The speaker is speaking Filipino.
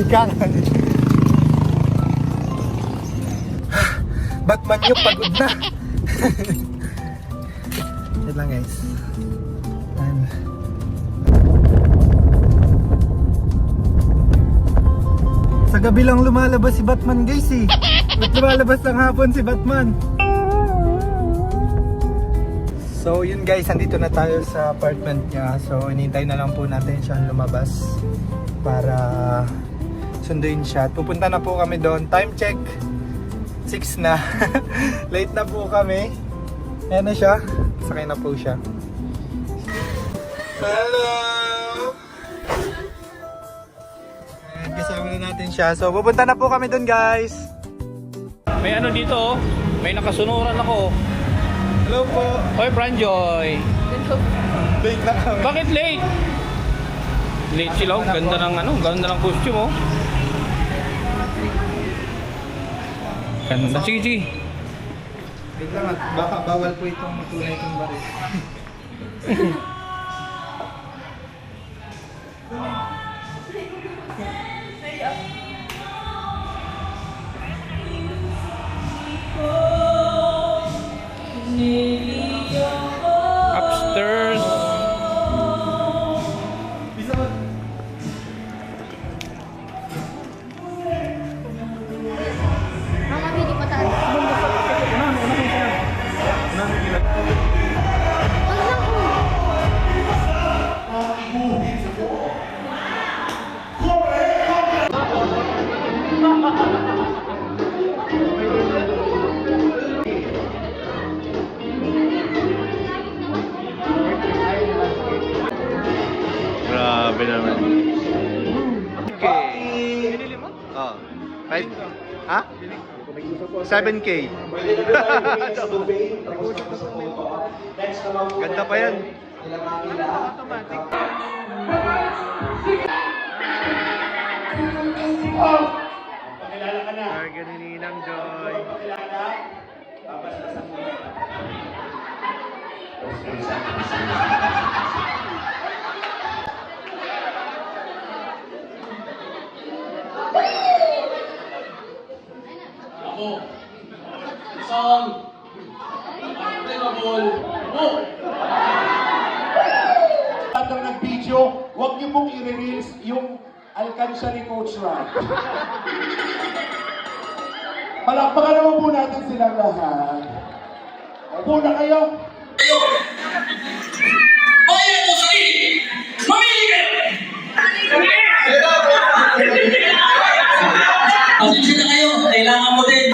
Batman yung pagod na. Wait lang guys. And sa gabi lang lumalabas si Batman guys eh. Ba't lumalabas lang hapon si Batman? So yun guys, andito na tayo sa apartment niya. So hinihintay na lang po natin siya lumabas para sunduin siya. Pupunta na po kami doon. Time check 6 na. Late na po kami. Ayan na siya. Sakay na po siya. Hello! Ayan, kasama na natin siya. So pupunta na po kami doon guys. May ano dito, may nakasunuran ako. Hello po. Hoy, Franjoy. Late na kami. Bakit late? Late sila, oh. Ganda ng ano, ganda ng costume, oh. Ganda. Sige, sige. Wait lang at baka bawal po itong tunay itong baris. Upstairs. Mama, hindi pa tayo. Grabe naman. Okay. Oh. 5. Ha? 7K. Ganda pa yan. Targa ni Ninang Joy. Isang unbelievable move. At ang nag-video, huwag niyo pong i-reels yung alkansya ni Coach Ron. Palakpakan naman po natin silang lahat. Upo na kayo. Bayan mo sarili! Mamili kayo! Pasensya na kayo, kailangan mo din.